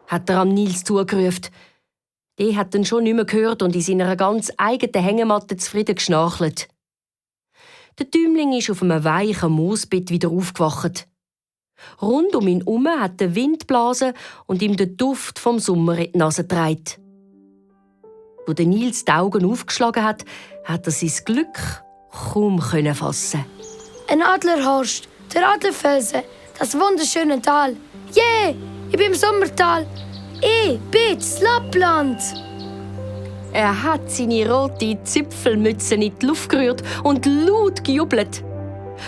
hat er am Nils zugerufen. Der hat ihn schon nicht mehr gehört und in seiner ganz eigenen Hängematte zufrieden geschnarchelt. Der Däumling ist auf einem weichen Moosbett wieder aufgewacht. Rund um ihn herum hat der Wind geblasen und ihm den Duft vom Sommer in die Nase getragen. Wo der Nils die Augen aufgeschlagen hat, hat er sein Glück kaum fassen. Ein Adlerhorst, der Adlerfelsen, das wunderschöne Tal. Yeah, ich bin im Sommertal. Ich bin in Lappland. Er hat seine rote Zipfelmütze in die Luft gerührt und laut gejubelt.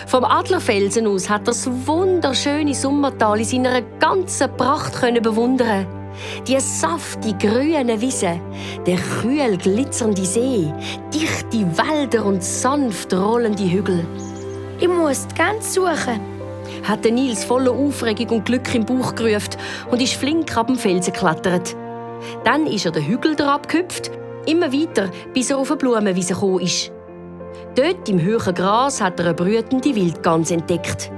Vom Adlerfelsen aus hat er das wunderschöne Sommertal in seiner ganzen Pracht bewundern. Die saftig grünen Wiesen, der kühl glitzernde See, dichte Wälder und sanft rollende Hügel. Ich muss die Gänse suchen, hat Nils voller Aufregung und Glück im Bauch gerufen und ist flink ab dem Felsen geklettert. Dann ist er den Hügel abgehüpft, immer weiter, bis er auf eine Blumenwiese gekommen ist. Dort im hohen Gras hat er eine brütende Wildgans entdeckt.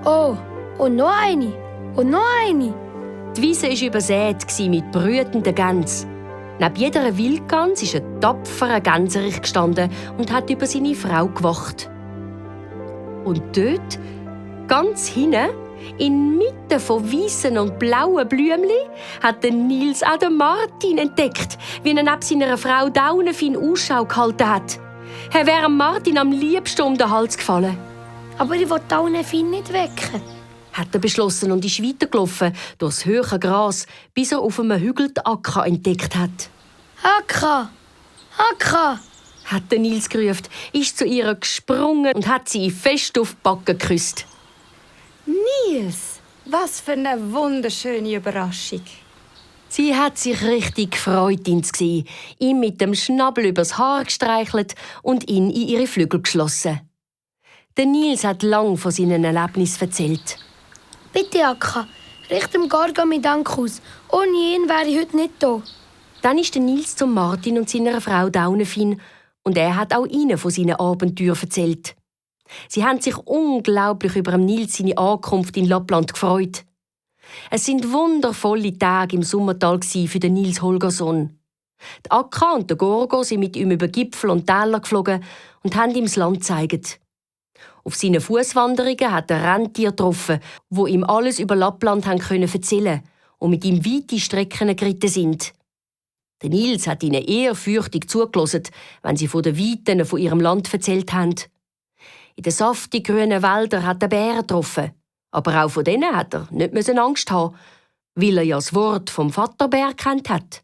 Oh, und noch eine. Und noch eine. Die Wiese war übersät mit brütenden Gänsen. Neben jeder Wildgans ist ein tapferer Gänserich gestanden und hat über seine Frau gewacht. Und dort, ganz hinten, inmitten von weißen und blauen Blümchen, hat Nils auch den Martin entdeckt, wie er neben seiner Frau Daunenfin Ausschau gehalten hat. Er wäre Martin am liebsten um den Hals gefallen. Aber ich will Daunenfin nicht wecken, hat er beschlossen und ist weitergelaufen durchs hohe Gras, bis er auf einem Hügel die Akka entdeckt hat. Akka! Akka! hat Nils gerufen, ist zu ihr gesprungen und hat sie fest auf die Backe geküsst. Nils, was für eine wunderschöne Überraschung. Sie hat sich richtig gefreut, ihn zu sehen, ihm mit dem Schnabel übers Haar gestreichelt und ihn in ihre Flügel geschlossen. Der Nils hat lang von seinen Erlebnissen erzählt. Bitte, Akka, richte dem Garga meinen Dank aus. Ohne ihn wäre ich heute nicht da. Dann ist der Nils zu Martin und seiner Frau Daunenfin und er hat auch ihnen von seinen Abenteuern erzählt. Sie haben sich unglaublich über Nils seine Ankunft in Lappland gefreut. Es sind wundervolle Tage im Sommertal für den Nils Holgersson. Die Akka und der Gorgo sind mit ihm über Gipfel und Täler geflogen und haben ihm das Land gezeigt. Auf seinen Fußwanderungen hat er Rentiere getroffen, wo ihm alles über Lappland erzählen und mit ihm weite Strecken geritten sind. Der Nils hat ihnen ehrfürchtig zugelassen, wenn sie von den Weiten von ihrem Land erzählt haben. In den saftig grünen Wäldern hat er Bären getroffen. Aber auch von denen hat er nicht Angst haben, weil er ja das Wort vom Vaterbär kennt hat.